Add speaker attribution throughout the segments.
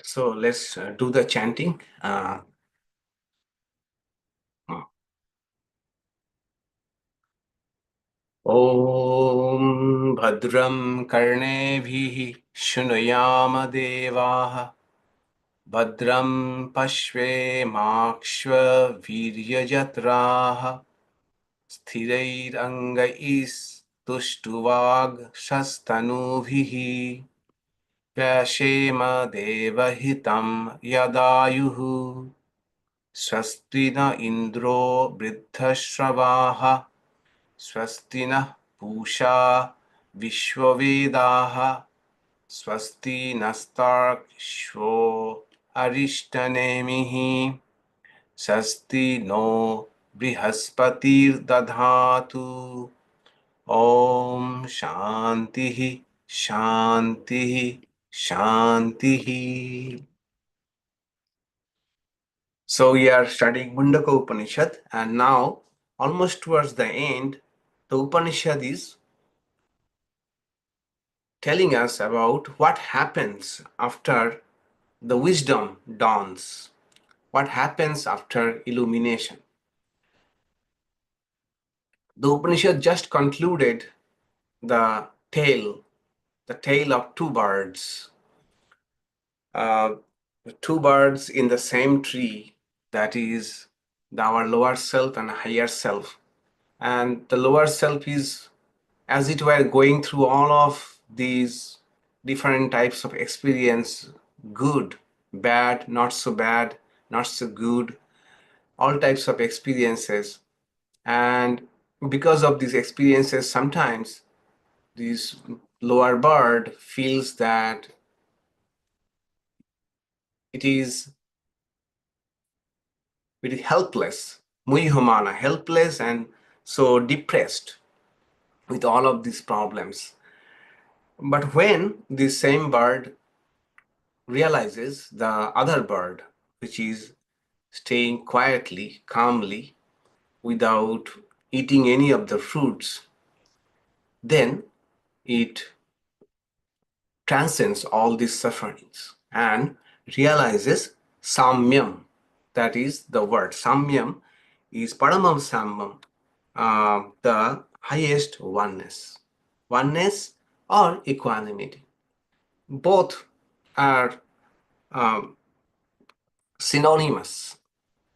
Speaker 1: So let's do the chanting. Om Bhadram Karnebhiः Shunuyama Devaः Bhadram Pashve Makshva Viryajatraः Sthirairangais Tuštuvag Shastanubhiः Vyashema Devahitam Yadayuः Swasti na Indro Vriddhashravaः Swasti nः Pusha Vishwavedaः Swasti nastarkshvo Arishtanemih Swasti no Brihaspati'r Dadhatu Om Shantihi Shantihi Shantihi. So we are studying Mundaka Upanishad, and now almost towards the end, the Upanishad is telling us about what happens after the wisdom dawns, what happens after illumination. The Upanishad just concluded the tale of two birds, two birds in the same tree, that is our lower self and higher self. And the lower self is, as it were, going through all of these different types of experience, good, bad, not so good, all types of experiences. And because of these experiences, sometimes this lower bird feels that it is helpless, muy humana, helpless and so depressed with all of these problems. But when this same bird realizes the other bird, which is staying quietly, calmly, without eating any of the fruits, then it transcends all these sufferings and realizes samyam. That is the word. Samyam is paramam samyam, the highest oneness. Oneness or equanimity. Both are synonymous.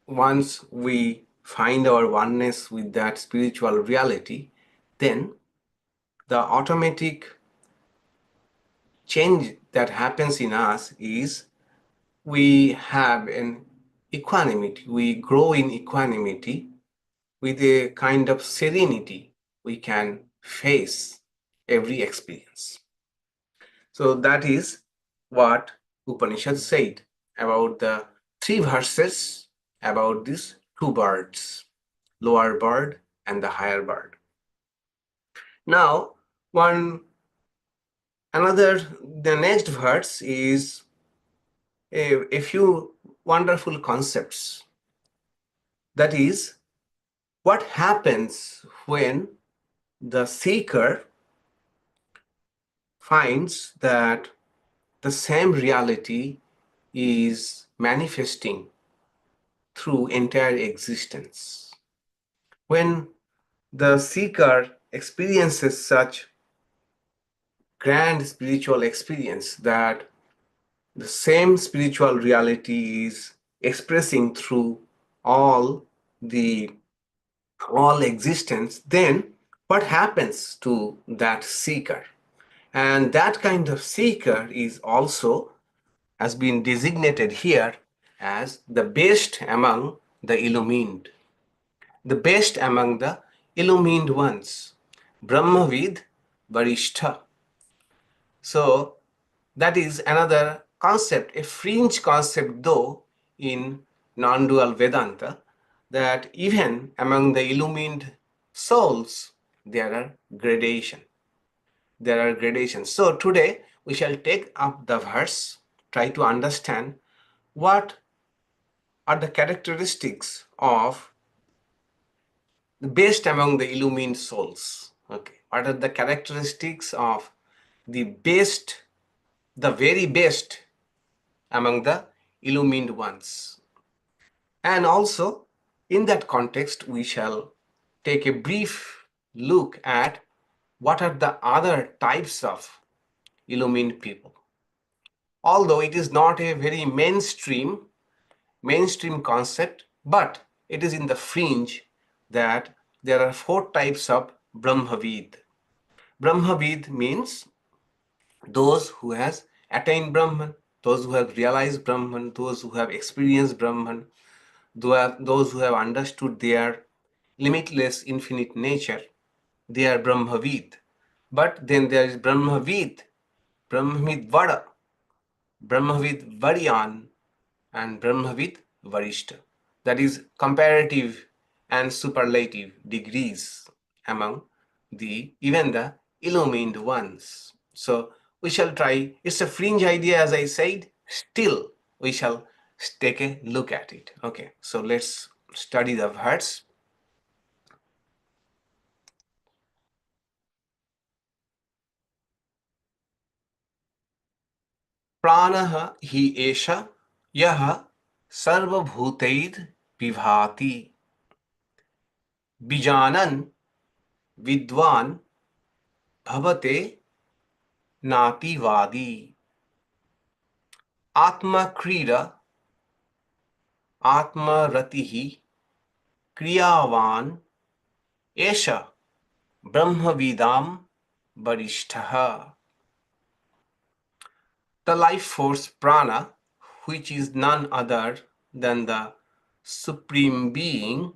Speaker 1: Once we find our oneness with that spiritual reality, then the automatic change that happens in us is we have an equanimity. We grow in equanimity with a kind of serenity. We can face every experience. So that is what Upanishad said about the three verses about these two birds, lower bird and the higher bird. Now, the next verse is a few wonderful concepts. That is, what happens when the seeker finds that the same reality is manifesting through entire existence. When the seeker experiences such grand spiritual experience that the same spiritual reality is expressing through all existence, then what happens to that seeker? And that kind of seeker is also has been designated here as the best among the illumined. The best among the illumined ones. Brahmavidāṃ, variṣṭhaḥ. So that is another concept, a fringe concept though, in non-dual Vedanta, that even among the illumined souls, there are gradations. So today we shall take up the verse, try to understand what are the characteristics of the best among the illumined souls. Okay, what are the characteristics of the best, the very best among the illumined ones. And also, in that context, we shall take a brief look at what are the other types of illumined people. Although it is not a very mainstream concept, but it is in the fringe that there are 4 types of brahmavid. Brahmavid means those who has attained Brahman, those who have realized Brahman, those who have experienced Brahman, those who have understood their limitless infinite nature. They are Brahmavid. But then there is Brahmavid, Brahmavid Vada, Brahmavid Varyan, and Brahmavid Variṣṭhaḥ. That is comparative and superlative degrees among even the illumined ones. So we shall try. It's a fringe idea, as I said. Still, we shall take a look at it. Okay, so let's study the verse. प्राणः हि एष यः सर्वभूतैर् विभाति vijānan vidvān bhavate nātivādī atmakrīḍa ātmaratiḥ kriyāvān esha brahmavidāṃ variṣṭhaḥ. The life force prana, which is none other than the Supreme Being,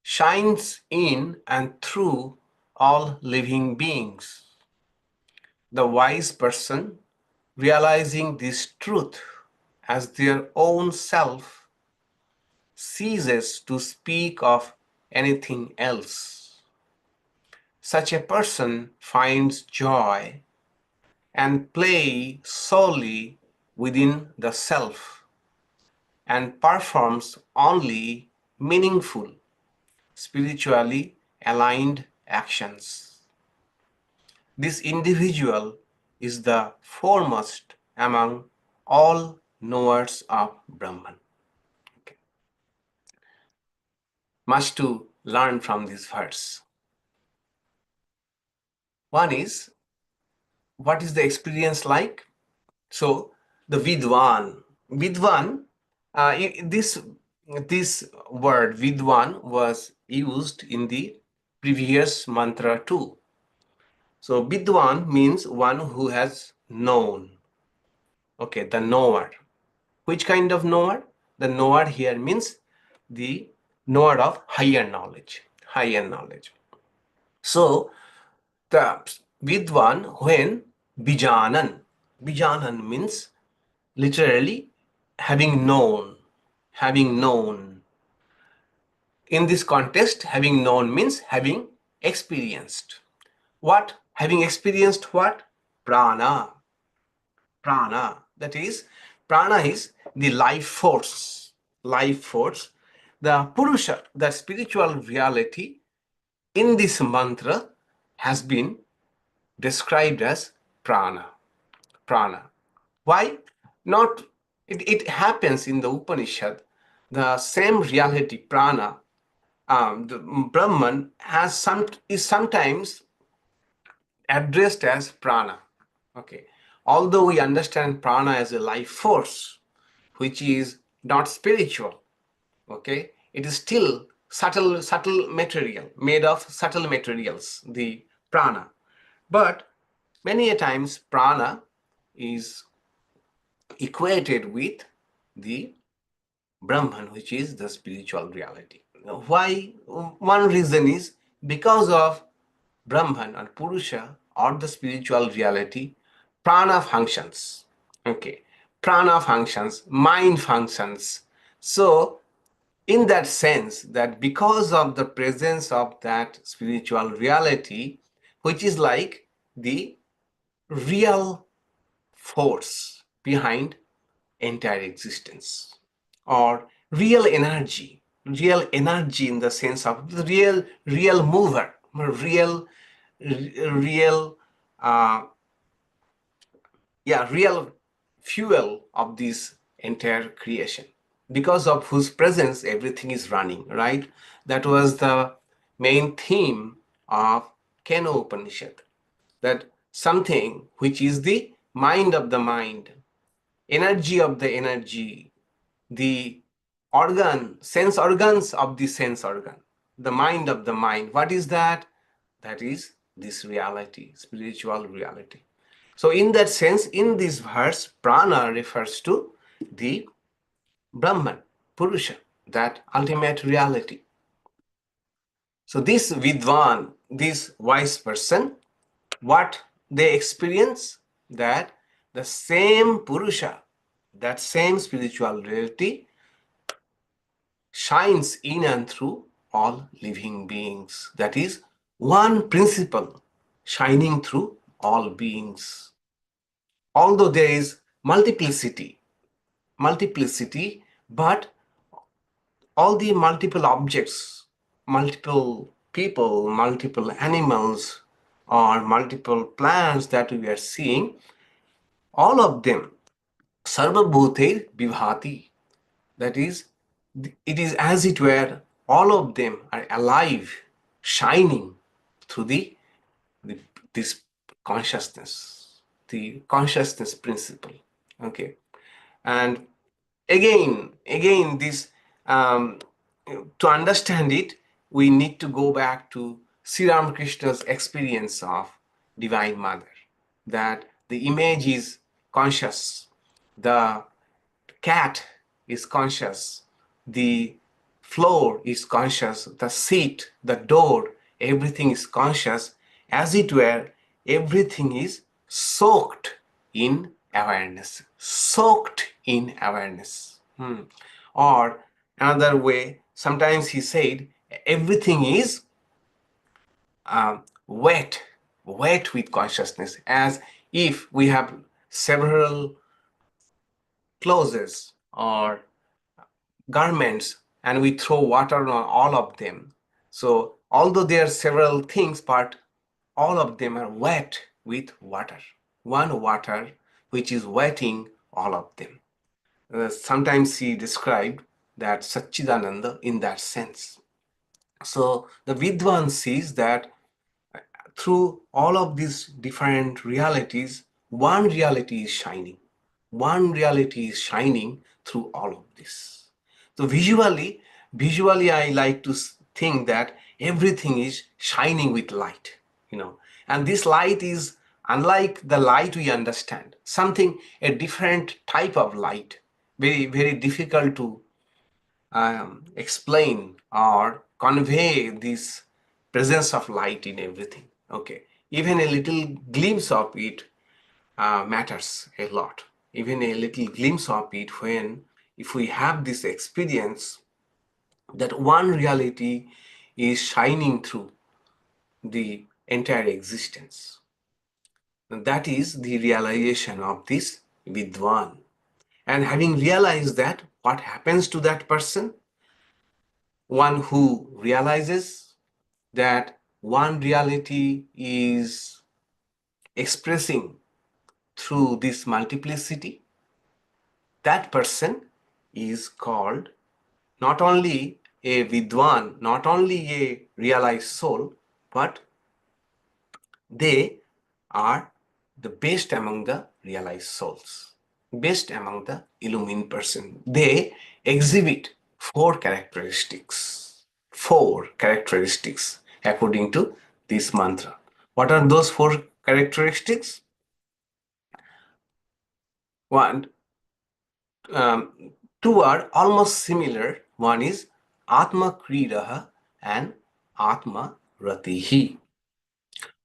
Speaker 1: shines in and through all living beings. The wise person, realizing this truth as their own self, ceases to speak of anything else. Such a person finds joy and play solely within the self and performs only meaningful, spiritually aligned actions. This individual is the foremost among all knowers of Brahman. Okay. Much to learn from this verse. One is, what is the experience like? So the vidvān. Vidvān, this word vidvān was used in the previous mantra too. So vidvān means one who has known. Okay, the knower. Which kind of knower? The knower here means the knower of higher knowledge. Higher knowledge. So the vidvān, when vijānan. Vijānan means literally having known. Having known. In this context, having known means having experienced. What? Having experienced what? Prāṇa. Prāṇa. That is, prana is the life force. Life force. The Purusha, the spiritual reality in this mantra has been described as prana. Prana. Why? Not, it happens in the Upanishad. The same reality, prana, the Brahman is sometimes addressed as prana. Okay. Although we understand prana as a life force, which is not spiritual, okay, it is still subtle material, made of subtle materials, the prana. But many a times prana is equated with the Brahman, which is the spiritual reality. Why? One reason is because of Brahman or Purusha or the spiritual reality, prana functions. Okay, prana functions, mind functions. So in that sense, that because of the presence of that spiritual reality, which is like the real force behind entire existence, or real energy in the sense of the real mover, real real fuel of this entire creation, because of whose presence everything is running, right? That was the main theme of Keno Upanishad, that something which is the mind of the mind, energy of the energy, the sense organs of the sense organ, the mind of the mind. What is that? That is this reality, spiritual reality. So in that sense, in this verse, prana refers to the Brahman, Purusha, that ultimate reality. So this vidvān, this wise person, what they experience, that the same Purusha, that same spiritual reality shines in and through all living beings. That is one principle shining through all beings. Although there is multiplicity, but all the multiple objects, multiple people, multiple animals, or multiple plants that we are seeing, all of them, sarvabhūtair vibhāti, that is, it is as it were, all of them are alive, shining through this consciousness, the consciousness principle. Okay, and again, this to understand it, we need to go back to Sri Ramakrishna's experience of Divine Mother, that the image is conscious, the cat is conscious, the floor is conscious, the seat, the door, everything is conscious. As it were, everything is soaked in awareness. Soaked in awareness. Or another way, sometimes he said, everything is wet with consciousness, as if we have several clothes or garments and we throw water on all of them. So although there are several things, but all of them are wet with water. One water which is wetting all of them. Sometimes he described that Satchidananda in that sense. So the vidvān sees that through all of these different realities, one reality is shining. One reality is shining through all of this. So visually, I like to think that everything is shining with light, and this light is unlike the light we understand. Something, a different type of light, very, very difficult to explain or convey this presence of light in everything. Okay, even a little glimpse of it matters a lot. Even a little glimpse of it, when if we have this experience that one reality is shining through the entire existence, and that is the realization of this vidvān. And having realized that, what happens to that person? One who realizes that one reality is expressing through this multiplicity, that person is called not only a vidvān, not only a realized soul, but they are the best among the realized souls, best among the illumined person. They exhibit four characteristics according to this mantra. What are those four characteristics? One, two are almost similar. One is atmakrīḍa and ātmaratiḥ.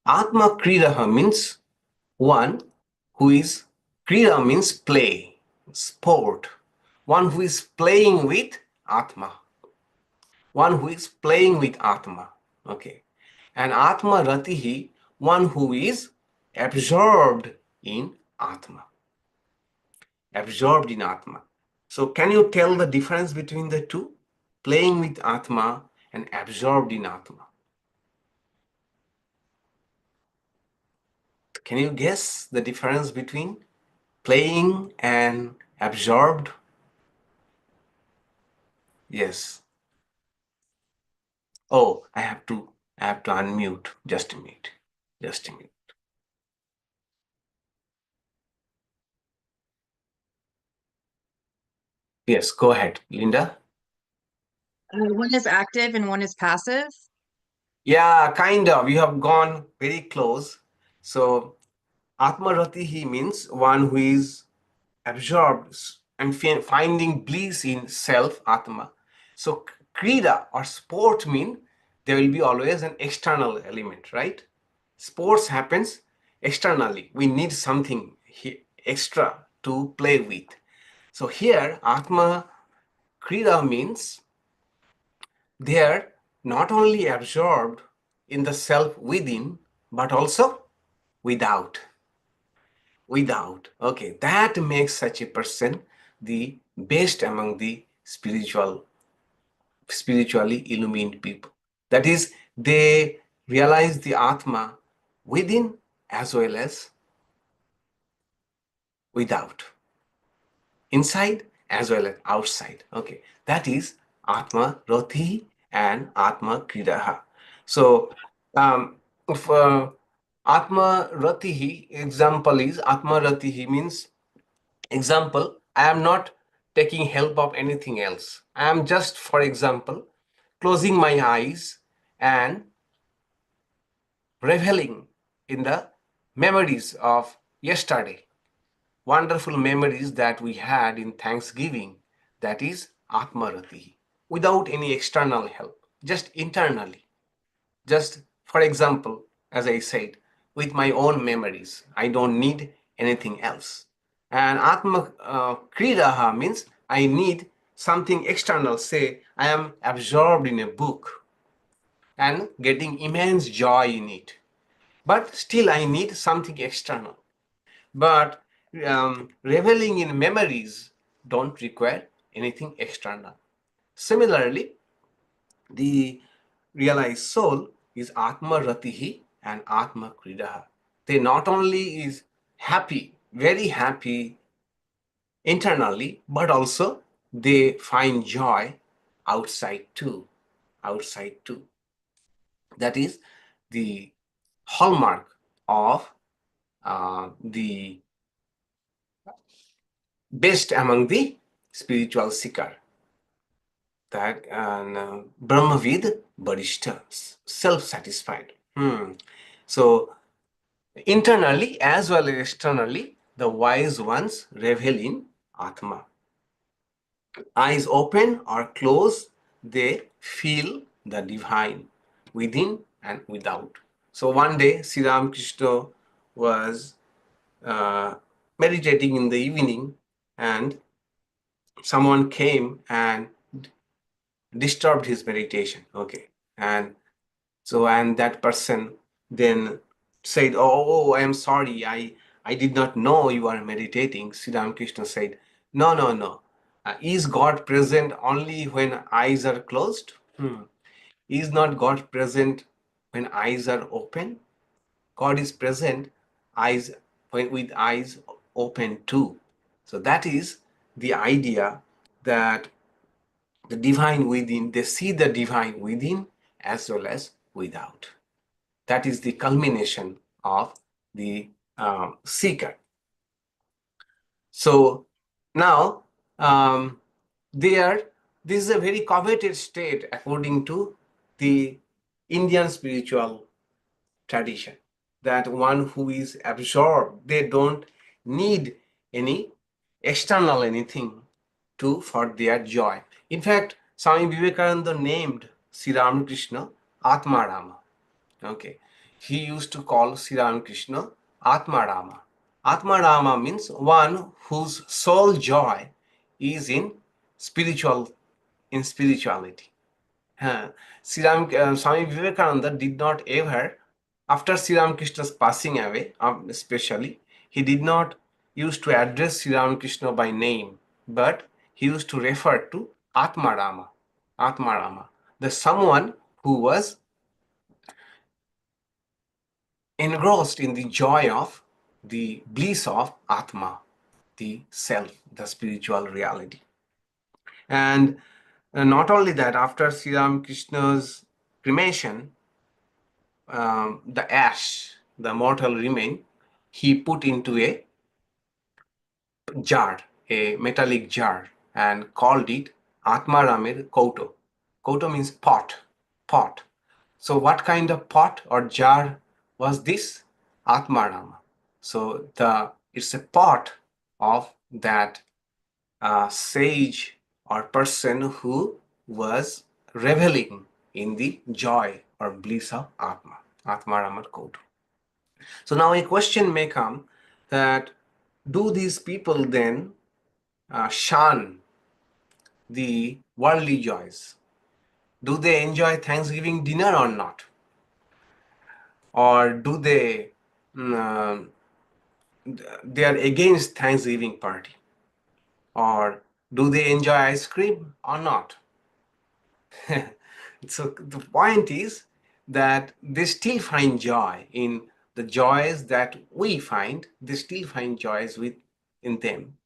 Speaker 1: Atmakrīḍa means one who is, kriyā means play, sport. One who is playing with Atma. One who is playing with Atma. Okay. And ātmaratiḥ, one who is absorbed in Atma. Absorbed in Atma. So can you tell the difference between the two? Playing with Atma and absorbed in Atma. Can you guess the difference between playing and absorbed. Yes. Oh, I have to unmute. Just a minute. Just a minute. Yes, go ahead, Linda.
Speaker 2: One is active and one is passive.
Speaker 1: Yeah, kind of. You have gone very close. So, atmaratiḥ means one who is absorbed and finding bliss in self, atma. So, krida or sport mean there will be always an external element, right? Sports happens externally. We need something extra to play with. So here, atma krida means they are not only absorbed in the self within, but also without. Without. Okay, that makes such a person the best among the spiritually illumined people. That is, they realize the Atma within as well as without, inside as well as outside. Okay, that is Atmaratiḥ and Atmakridaha. So, if Atmaratiḥ example is Atmaratiḥ means example. I am not taking help of anything else. I am just, for example, closing my eyes and reveling in the memories of yesterday, wonderful memories that we had in Thanksgiving. That is Atmarati, without any external help, just internally. Just for example, as I said, with my own memories, I don't need anything else. And Atma Kridaha means I need something external. Say, I am absorbed in a book and getting immense joy in it. But still, I need something external. But reveling in memories don't require anything external. Similarly, the realized soul is Atma Ratihi and Atma Kridaha. They not only is happy, very happy internally, but also they find joy outside too. Outside too. That is the hallmark of the best among the spiritual seeker. That Brahmavid variṣṭhaḥ, self-satisfied. So internally as well as externally, the wise ones revel in Atma. Eyes open or closed, they feel the divine within and without. So one day, Sri Ramakrishna was meditating in the evening, and someone came and disturbed his meditation. Okay, and so and that person then said, "Oh, I am sorry. I did not know you are meditating." Sri Ramakrishna said, "No, no, no. Is God present only when eyes are closed? Is not God present when eyes are open? God is present eyes with eyes open too." So that is the idea that the divine within, they see the divine within as well as without. That is the culmination of the seeker. So now, this is a very coveted state according to the Indian spiritual tradition, that one who is absorbed, they don't need any external anything for their joy. In fact, Swami Vivekananda named Sri Ramakrishna Atmarama. Okay, he used to call Sri Ramakrishna Atmarama. Atmarama means one whose sole joy is in spirituality. Swami Vivekananda did not ever, after Sri Ramakrishna's passing away, especially, he did not used to address Sri Ramakrishna by name, but he used to refer to Atmarama. Atmarama, the someone who was engrossed in the joy of the bliss of Atma. the self, the spiritual reality. And not only that, after Sri Ramakrishna's cremation, the ash, the mortal remain, he put into a jar, a metallic jar, and called it Atmaramir Kouto. Kouto means pot, pot. So what kind of pot or jar was this? Atmarama. So it's a pot of that sage or person who was reveling in the joy or bliss of Atma, Atmaramar Kouto. So now a question may come that do these people then shun the worldly joys? Do they enjoy Thanksgiving dinner or not? Or do they they are against Thanksgiving party? Or do they enjoy ice cream or not? So the point is that they still find joy in the joys that we find. They still find joys in them.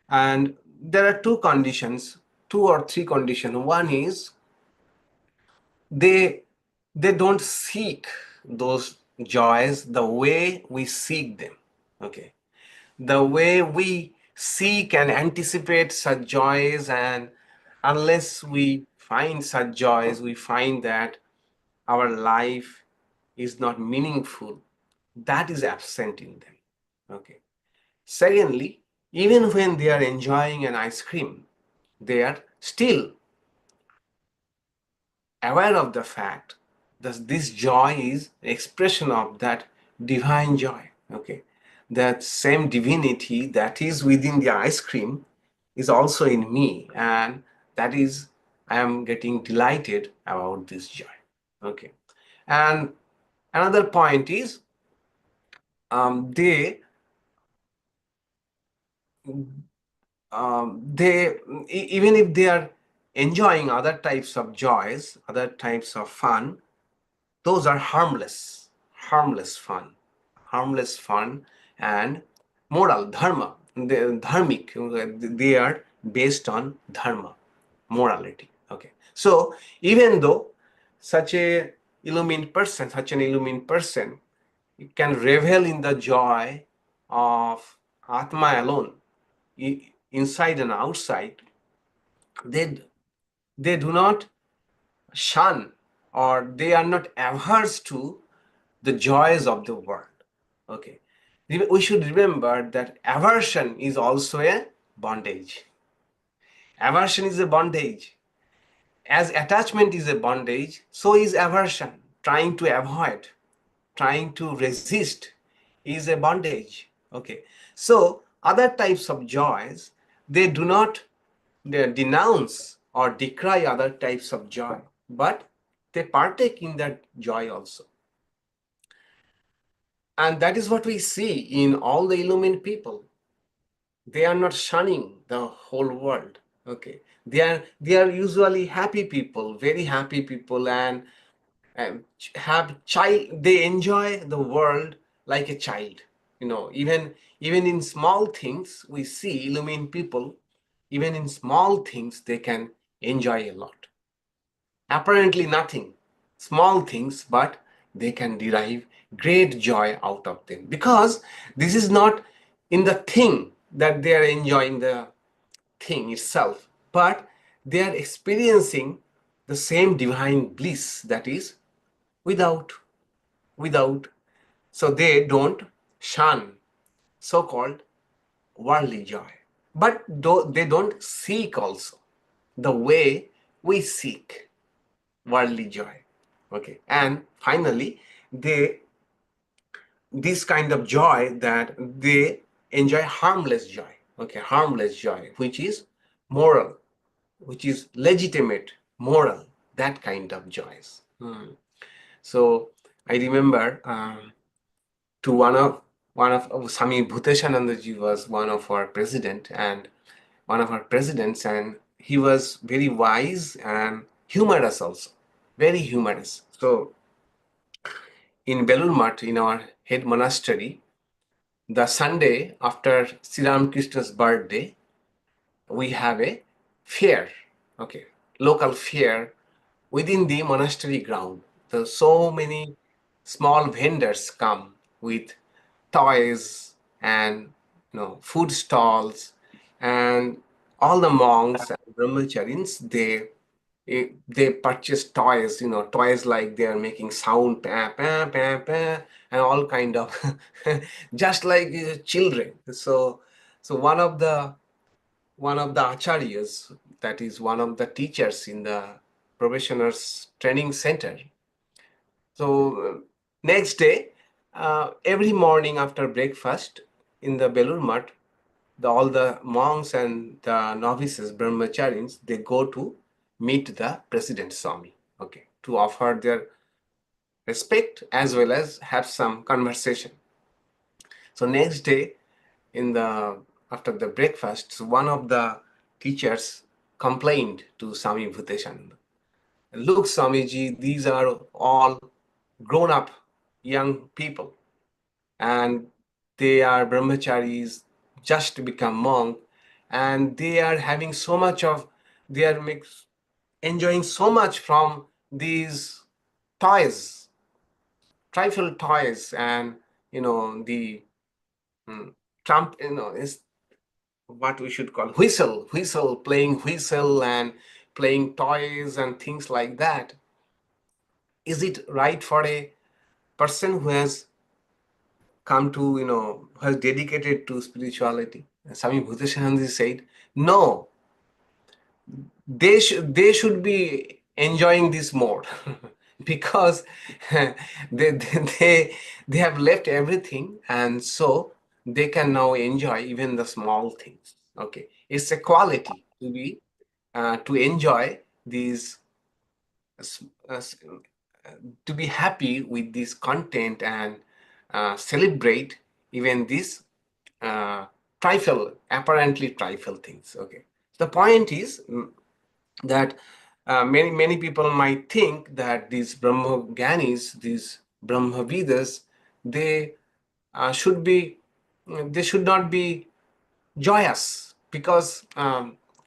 Speaker 1: And there are two conditions, two or three conditions. One is they don't seek those joys the way we seek them. Okay, the way we seek and anticipate such joys, and unless we find such joys, we find that our life is not meaningful. That is absent in them. Okay. Secondly, even when they are enjoying an ice cream, they are still aware of the fact that this joy is expression of that divine joy. Okay, that same divinity that is within the ice cream is also in me, and that is I am getting delighted about this joy. Okay, and another point is they even if they are enjoying other types of joys, other types of fun, those are harmless fun and moral, dharma, dharmic. They are based on dharma, morality. Okay, so even though such an illumined person can revel in the joy of Atma alone, inside and outside, they do not shun, or they are not averse to the joys of the world. Okay, we should remember that aversion is also a bondage. Aversion is a bondage. As attachment is a bondage, so is aversion. Trying to avoid, trying to resist is a bondage. Okay, so other types of joys, they do not denounce or decry other types of joy, but they partake in that joy also. And that is what we see in all the illumined people. They are not shunning the whole world. Okay, they are usually happy people, very happy people, and have child. They enjoy the world like a child. Even in small things, we see illumined people. Even in small things, they can enjoy a lot. Apparently nothing, small things, but they can derive great joy out of them, because this is not in the thing that they are enjoying the thing itself, but they are experiencing the same divine bliss that is without without so they don't shun so-called worldly joy, but they don't seek also the way we seek worldly joy. Okay, and finally, this kind of joy, that they enjoy harmless joy. Okay, harmless joy, which is moral, which is legitimate, moral, that kind of joys. So I remember to one of Swami Bhuteshanandaji was one of our presidents, and he was very wise and humorous also, very humorous. So in Belur Math, in our head monastery, the Sunday after Sri Ramakrishna's birthday, we have a fair, okay, local fair within the monastery ground. So many small vendors come with toys and food stalls, and all the monks and brahmacharis, they purchase toys, toys like they are making sound, pa, pa, pa, pa, and all kind of just like children. So one of the acharyas, that is one of the teachers in the probationers training center. So next day, every morning after breakfast in the Belur Math, all the monks and the novices, brahmacharis, they go to meet the President Swami, okay, to offer their respect as well as have some conversation. So next day, in the after the breakfast, one of the teachers complained to Swami Bhuteshananda, "Look, Swamiji, these are all grown-up young people, and they are brahmacharis, just become monk, and they are having so much of, they are enjoying so much from these toys, trifle toys, and the trump, is what we should call playing whistle and playing toys and things like that. Is it right for a person who has come to, who has dedicated to spirituality?" And Swami Bhuteshananda said, no, they should be enjoying this more because they have left everything, and so they can now enjoy even the small things. Okay, it's a quality to enjoy these, to be happy with this content, and celebrate even these apparently trifle things. Okay, the point is that many people might think that these Brahmaganis, these Brahmavidas, they should be, they should not be joyous, because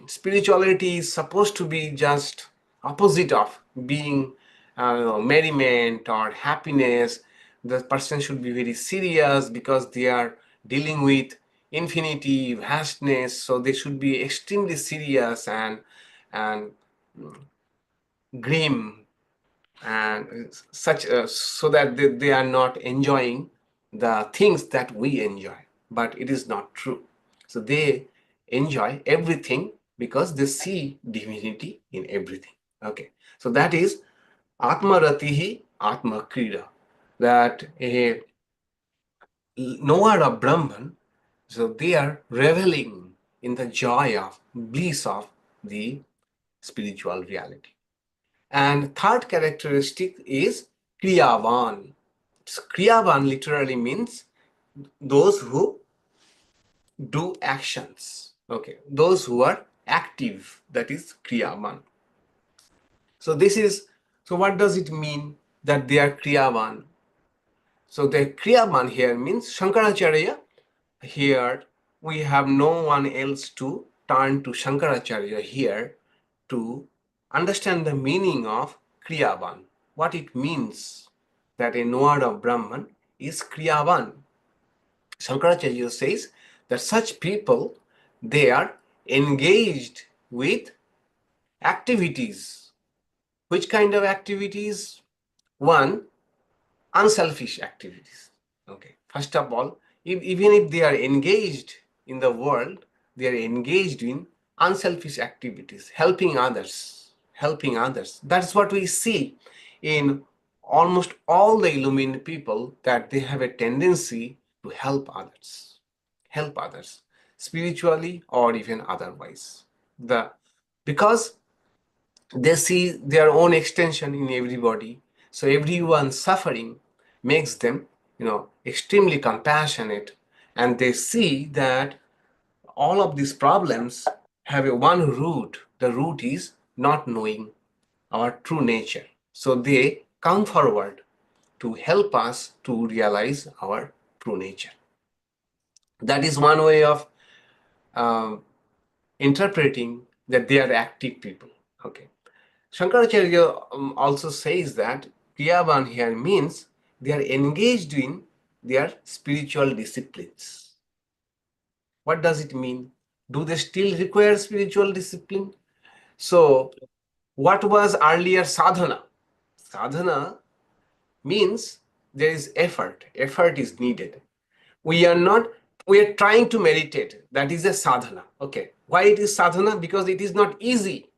Speaker 1: spirituality is supposed to be just opposite of being merriment or happiness. The person should be very serious because they are dealing with infinity, vastness, so they should be extremely serious and grim, and such so that they are not enjoying the things that we enjoy. But it is not true. So they enjoy everything because they see divinity in everything. Okay, so that is ātmaratiḥ atmakrīḍa, that a knower of Brahman, so they are reveling in the joy of bliss of the spiritual reality. And third characteristic is kriyāvān. So kriyāvān literally means those who do actions. Okay, those who are active, that is kriyāvān. So what does it mean that they are kriyāvān? So the kriyāvān here means Shankaracharya. Here we have no one else to turn to Shankaracharya here to understand the meaning of kriyāvān, what it means that a knower of Brahman is kriyāvān. Shankaracharya says that such people, they are engaged with activities. Which kind of activities? One, unselfish activities. Okay, first of all, even if they are engaged in the world, they are engaged in unselfish activities, helping others, helping others. That's what we see in almost all the illumined people, that they have a tendency to help others, spiritually or even otherwise. Because they see their own extension in everybody, so everyone suffering makes them extremely compassionate, and they see that all of these problems have a one root. The root is not knowing our true nature, so they come forward to help us to realize our true nature. That is one way of interpreting that they are active people. Okay. Shankaracharya also says that kriyāvān here means they are engaged in their spiritual disciplines. What does it mean? Do they still require spiritual discipline? So, what was earlier sadhana? Sadhana means there is effort. Effort is needed. We are trying to meditate. That is a sadhana. Okay. Why it is sadhana? Because it is not easy.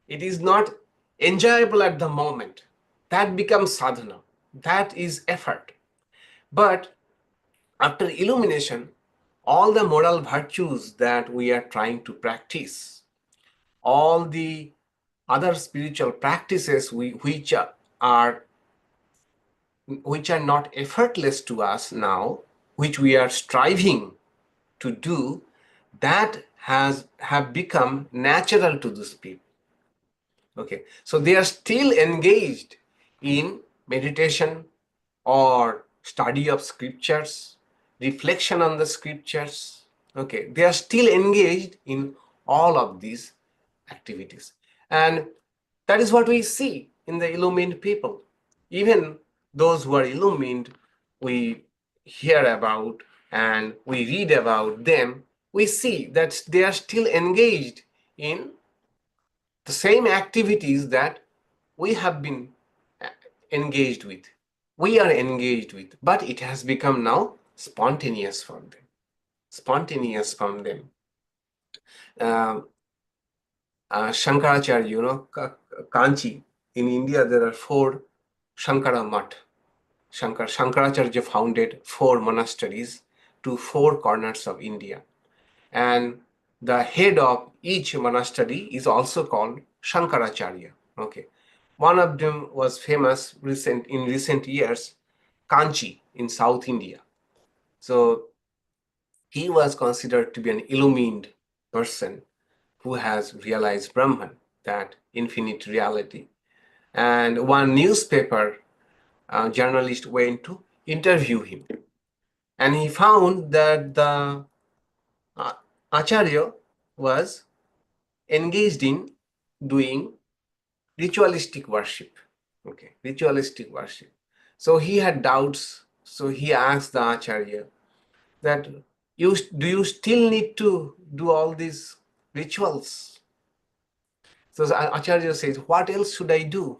Speaker 1: It is not enjoyable at the moment. That becomes sadhana. That is effort. But after illumination, all the moral virtues that we are trying to practice, all the other spiritual practices which are not effortless to us now, which we are striving to do, that have become natural to these people. Okay, so they are still engaged in meditation or study of scriptures, reflection on the scriptures. Okay, they are still engaged in all of these activities. And that is what we see in the illumined people. Even those who are illumined, we hear about and we read about them, we see that they are still engaged in the same activities that we have been engaged with. We are engaged with, but it has become now spontaneous for them. Spontaneous from them. Shankaracharya, Kanchi, in India, there are 4 Shankara Math. Shankaracharya founded 4 monasteries to 4 corners of India. And the head of each monastery is also called Shankaracharya. Okay. One of them was famous in recent years, Kanchi in South India. So he was considered to be an illumined person who has realized Brahman, that infinite reality. And one newspaper journalist went to interview him. And he found that the Acharya was engaged in doing ritualistic worship. Okay, ritualistic worship. So he had doubts. So he asked the Acharya that do you still need to do all these rituals? So Acharya says, what else should I do?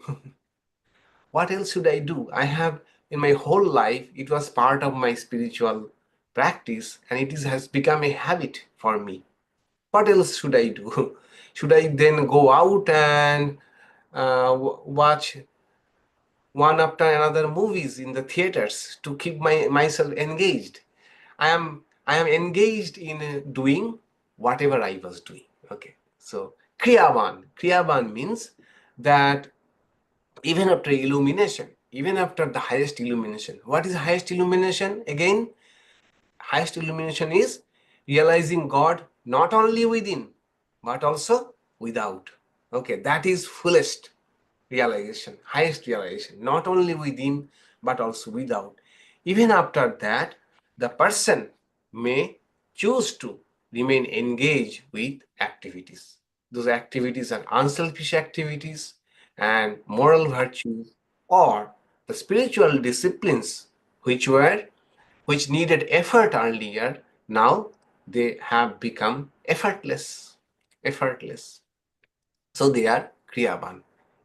Speaker 1: What else should I do? I have, in my whole life, it was part of my spiritual practice and has become a habit for me. What else should I do? Should I then go out and watch one after another movies in the theaters to keep myself engaged? I am engaged in doing whatever I was doing. Okay, so kriyāvān means that even after illumination, even after the highest illumination. What is highest illumination? Again, highest illumination is realizing God not only within, but also without. Okay, that is fullest realization, highest realization, not only within, but also without. Even after that, the person may choose to remain engaged with activities. Those activities are unselfish activities and moral virtues, or the spiritual disciplines which needed effort earlier, now they have become effortless. Effortless. So they are kriyāvān.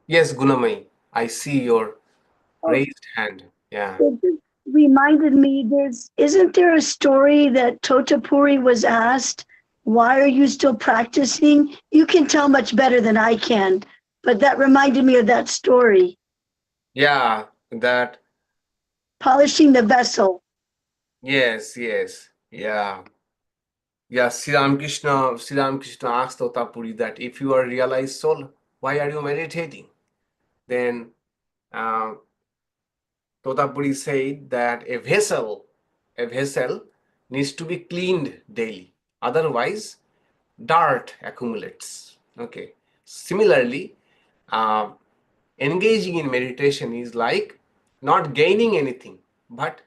Speaker 1: Yes, Gunamai, I see your
Speaker 3: Oh,
Speaker 1: raised hand. Yeah.
Speaker 3: it just reminded me isn't there a story that Totapuri was asked, why are you still practicing? You can tell much better than I can, but that reminded me of that story.
Speaker 1: Yeah, that,
Speaker 3: Polishing the vessel.
Speaker 1: yes, yes. Yeah. Yeah, Sri Ramakrishna asked Totapuri that if you are realized soul, why are you meditating? Then uh, Totapuri said that a vessel needs to be cleaned daily. Otherwise, dirt accumulates. Okay. Similarly, uh, engaging in meditation is like not gaining anything, but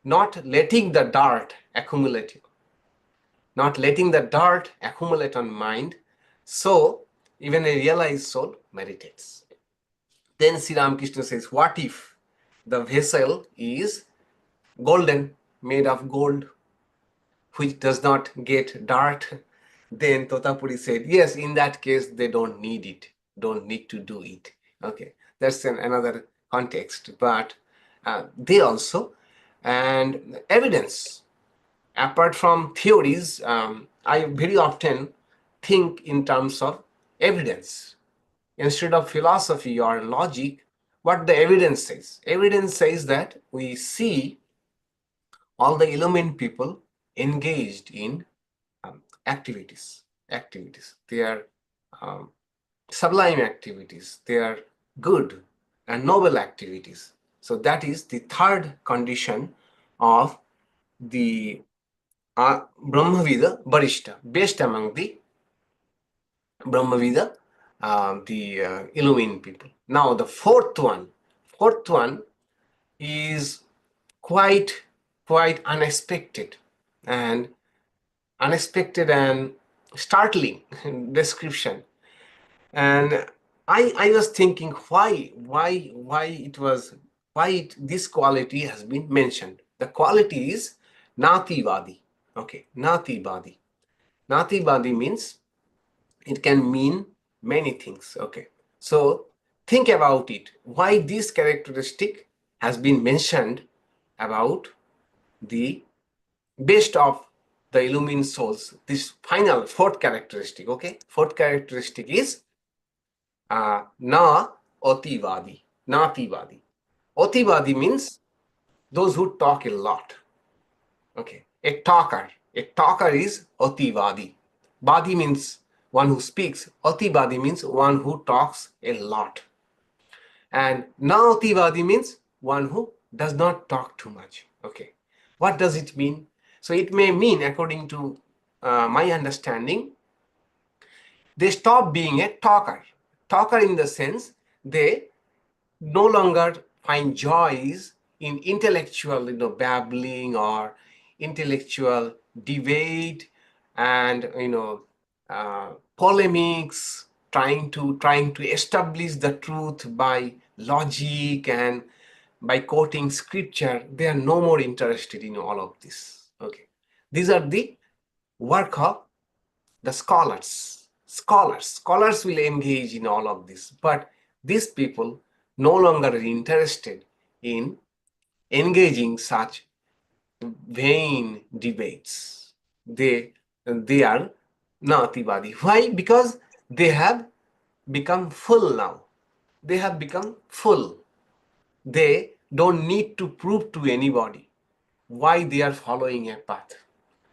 Speaker 1: not letting the dirt accumulate, not letting the dirt accumulate on mind. So even a realized soul meditates. Then Sri Ramakrishna says, what if the vessel is golden, made of gold, which does not get dirt? Then Totapuri said, yes, in that case, they don't need it, don't need to do it. Okay, that's another context, but they also, and evidence, apart from theories, I very often think in terms of evidence. Instead of philosophy or logic, what the evidence says. Evidence says that we see all the illumined people engaged in activities. They are um, sublime activities. They are good and noble activities. So that is the third condition of the Brahmavidāṃ variṣṭhaḥ, best among the Brahmavidāṃ, the illumined people. Now the fourth one is quite unexpected and startling description. And I was thinking why this quality has been mentioned. The quality is nātivādī. Okay, nātivādī. Nātivādī means it can mean many things. Okay, so think about it. Why this characteristic has been mentioned about the best of the illumined souls. This final fourth characteristic. Okay, fourth characteristic is nātivādī. Nātivādī. Ativādī means those who talk a lot. Okay, a talker is ativādī. Vādī means one who speaks. Ativādī means one who talks a lot. And nātivādī means one who does not talk too much. Okay, what does it mean? So it may mean, according to my understanding, they stop being a talker. Talker in the sense they no longer find joys in intellectual, babbling or intellectual debate and polemics, trying to establish the truth by logic and by quoting scripture. They are no more interested in all of this. Okay, these are the work of the scholars. Scholars will engage in all of this, but these people no longer are interested in engaging such vain debates. They are nātivādī. Why? Because they have become full now. They have become full. They don't need to prove to anybody why they are following a path,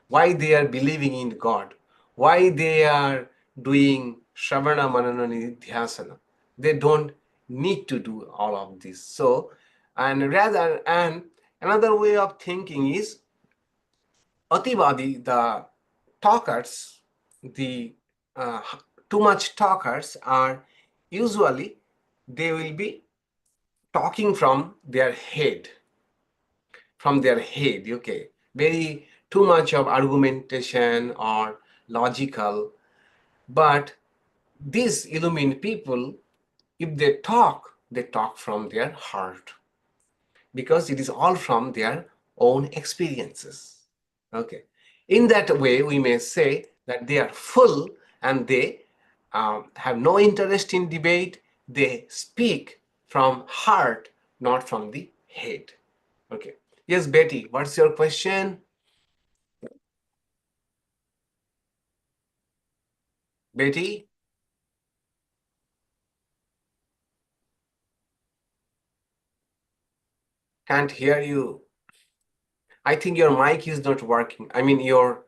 Speaker 1: why they are believing in God, why they are doing Shravana Manana Nidhyasana. They don't need to do all of this. So, and another way of thinking is Ativādī, the talkers, the too much talkers are usually, they will be talking from their head, okay, very too much of argumentation or logical. But these illumined people, if they talk from their heart, because it is all from their own experiences. Okay, in that way we may say that they are full and they have no interest in debate. They speak from heart, not from the head. Okay, yes, Betty, what's your question? Betty? Can't hear you. I think your mic is not working. I mean, your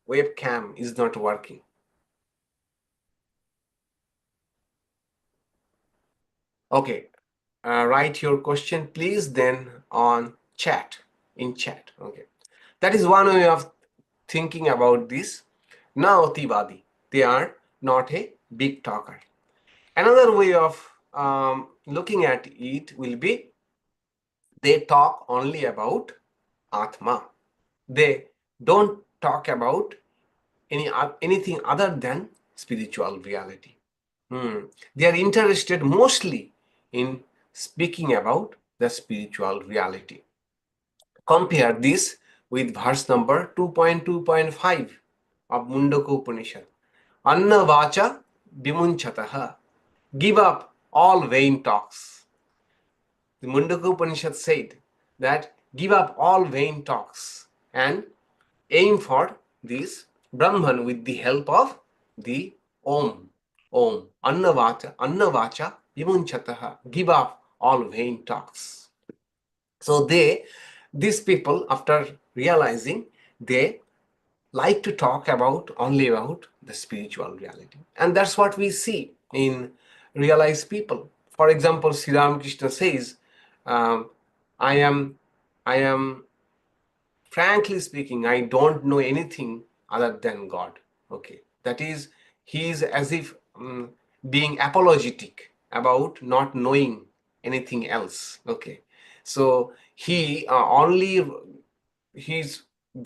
Speaker 1: webcam is not working. Okay, write your question, please, then on chat, in chat. Okay, that is one way of thinking about this. Nātivādī, they are not a big talker. Another way of looking at it will be they talk only about Atma. They don't talk about anything other than spiritual reality. They are interested mostly in speaking about the spiritual reality. Compare this with verse number 2.2.5 of Mundaka Upanishad. Anna vacha vimunchataha. Give up all vain talks. The Mundaka Upanishad said that give up all vain talks and aim for this Brahman with the help of the Om. Om. Anna vacha vimunchataha. Give up all vain talks. So these people, after realizing, they like to talk only about the spiritual reality. And that's what we see in realized people. For example, Sri Ramakrishna says, um, I am, frankly speaking, I don't know anything other than God. Okay. That is, he is as if being apologetic about not knowing anything else. Okay. So he's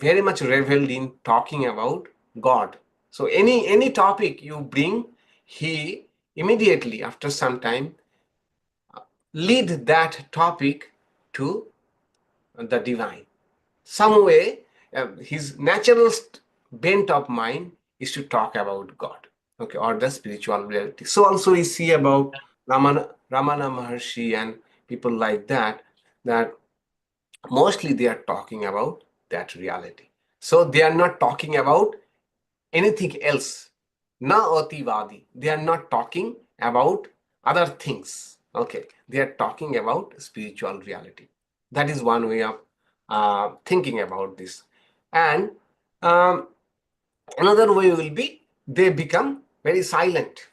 Speaker 1: very much reveled in talking about God. So any topic you bring, he immediately after some time lead that topic to the divine. Some way, his natural bent of mind is to talk about God, okay, or the spiritual reality. So also we see about Ramana Maharshi and people like that, that mostly they are talking about that reality. So they are not talking about anything else. Nātivādī. They are not talking about other things. Okay. They are talking about spiritual reality. That is one way of thinking about this. And another way will be they become very silent.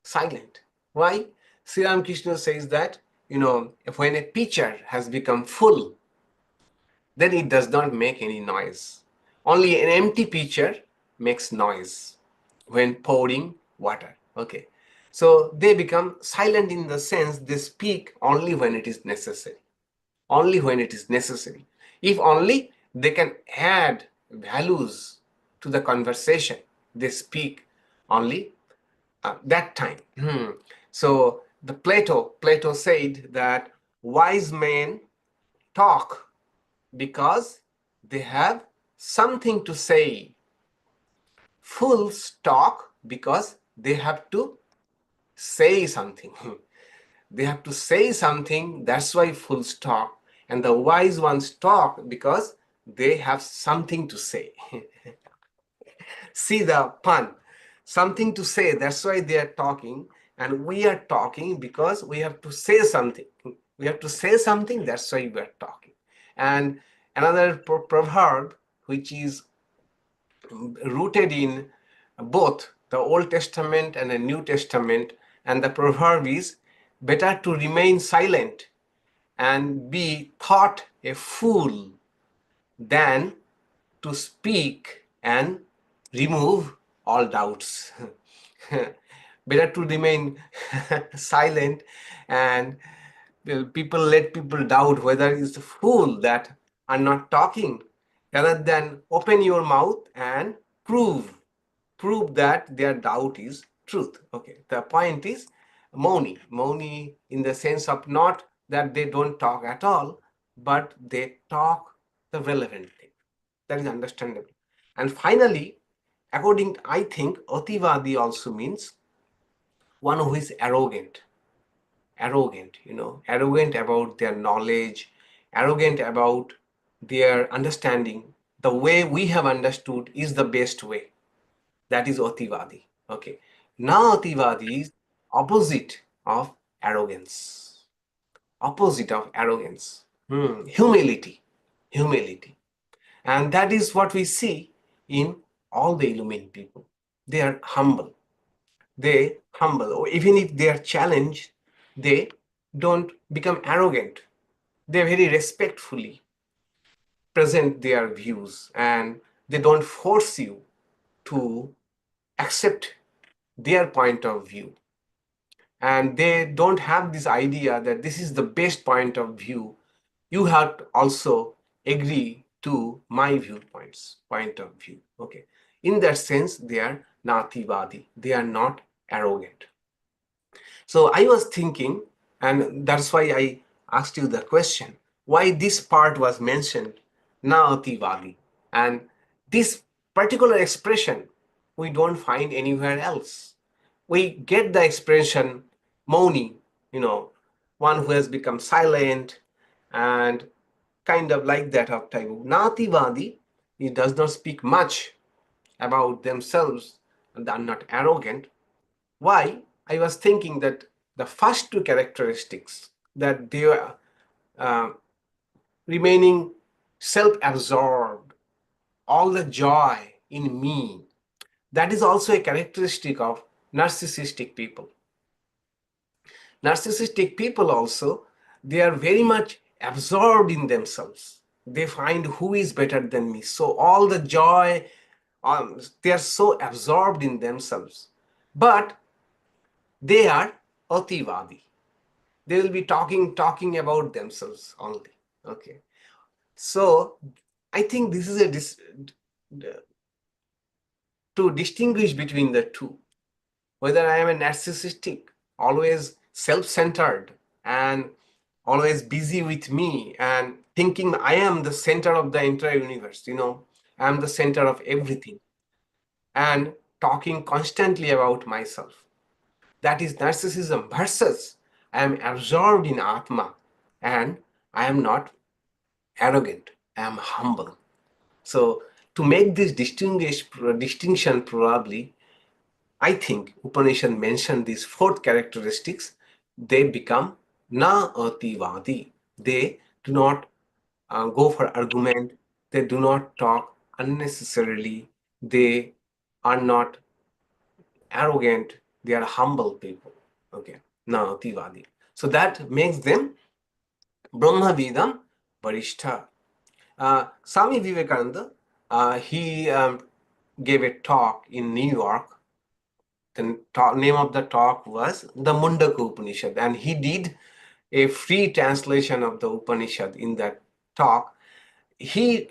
Speaker 1: Silent. Why? Sri Ramakrishna says that, when a pitcher has become full, then it does not make any noise. Only an empty pitcher makes noise when pouring water. Okay. So they become silent in the sense they speak only when it is necessary. Only when it is necessary. If only they can add values to the conversation, they speak only that time. So the Plato said that wise men talk because they have something to say. Fools talk because they have to say something. They have to say something, that's why fools talk. And the wise ones talk because they have something to say. See the pun. Something to say, that's why they are talking. And we are talking because we have to say something. We have to say something, that's why we are talking. And another proverb which is rooted in both the Old Testament and the New Testament, and the proverb is better to remain silent and be thought a fool than to speak and remove all doubts. Better to remain silent and let people doubt whether it's a fool that are not talking, rather than open your mouth and prove that their doubt is truth. Okay, the point is moni in the sense of not that they don't talk at all, but they talk the relevant thing. That is understandable. And finally, I think ativādī also means one who is arrogant, arrogant about their knowledge, arrogant about their understanding. The way we have understood is the best way. That is ativādī. Okay. Nātivādī is opposite of arrogance. Opposite of arrogance. Humility. Humility. And that is what we see in all the illumined people. They are humble. They humble. Or even if they are challenged, they don't become arrogant. They very respectfully present their views, and they don't force you to accept their point of view. And they don't have this idea that this is the best point of view you have to also agree to my point of view. Okay. In that sense, they are nātivādī. They are not arrogant. So I was thinking, and that's why I asked you the question, why this part was mentioned, nātivādī. And this particular expression, we don't find anywhere else. We get the expression Mauni, one who has become silent and kind of like that of type. Nātivādī, he does not speak much about themselves and are not arrogant. Why? I was thinking that the first two characteristics, that they are remaining self-absorbed, all the joy in me, that is also a characteristic of narcissistic people. Narcissistic people also, they are very much absorbed in themselves. They find who is better than me. So all the joy, they are so absorbed in themselves. But they are ativādī. They will be talking about themselves only. Okay. So I think this is to distinguish between the two. Whether I am a narcissistic, always self-centered and always busy with me and thinking I am the center of the entire universe, I am the center of everything, and talking constantly about myself. That is narcissism, versus I am absorbed in Atma and I am not arrogant, I am humble. So to make this distinction, probably, I think Upanishad mentioned these fourth characteristics. They become nātivādī. They do not go for argument. They do not talk unnecessarily. They are not arrogant. They are humble people. Okay, nātivādī. So that makes them brahmavidāṃ variṣṭhaḥ. Swami Vivekananda, he gave a talk in New York. The name of the talk was the Mundaka Upanishad, and he did a free translation of the Upanishad in that talk. He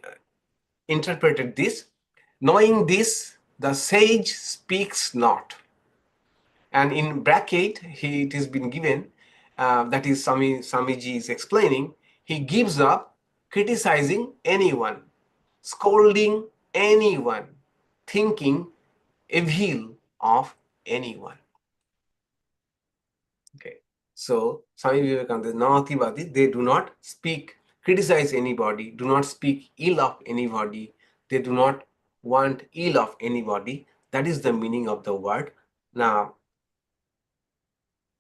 Speaker 1: interpreted this, knowing this, the sage speaks not. And in bracket, it has been given, that is Swamiji is explaining, he gives up criticizing anyone, scolding anyone, thinking evil of anyone. Okay, so Swami Vivekananda, nātivādī, they do not criticize anybody, do not speak ill of anybody, they do not want ill of anybody. That is the meaning of the word now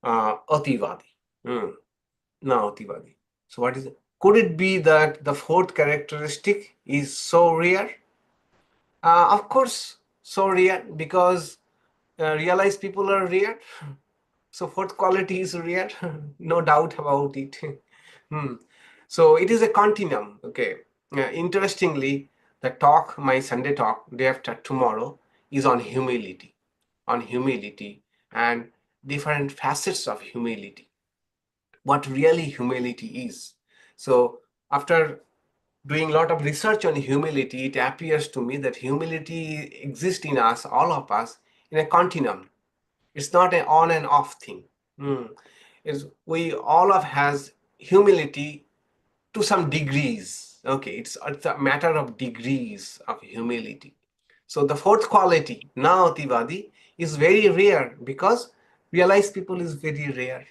Speaker 1: ativādī. Nātivādī. So what is it? Could it be that the fourth characteristic is so rare? Of course, so rare, because realized people are rare. So fourth quality is rare, no doubt about it. So it is a continuum. Okay. Interestingly, the talk, my Sunday talk, day after tomorrow, is on humility and different facets of humility. What really humility is. So after doing a lot of research on humility, it appears to me that humility exists in us, all of us, in a continuum. It's not an on and off thing. We all of has humility to some degrees. Okay, it's a matter of degrees of humility. So the fourth quality, nātivādī, is very rare, because realized people is very rare.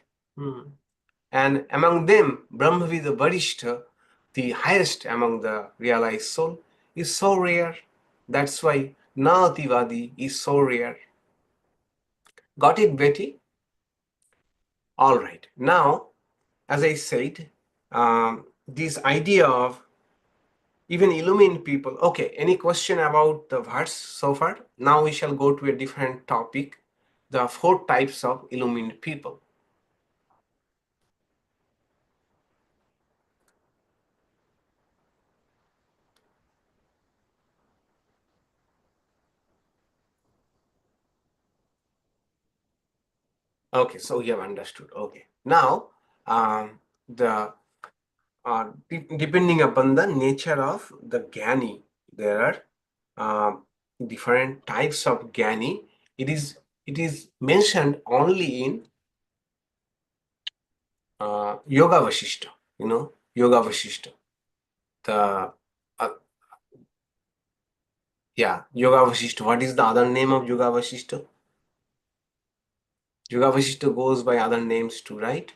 Speaker 1: And among them, brahmavidāṃ variṣṭhaḥ, the highest among the realized soul, is so rare. That's why nātivādī is so rare. Got it, Betty? All right. Now, as I said, this idea of even illumined people. Okay, any question about the verse so far? Now we shall go to a different topic, the four types of illumined people. Okay, so you have understood. Okay, now the depending upon the nature of the Gyani. There are different types of Gyani. It is mentioned only in Yoga Vasishtha, Yoga Vasishtha. The Yoga Vasishtha. What is the other name of Yoga Vasishtha? Yoga Vasishtha goes by other names too, right?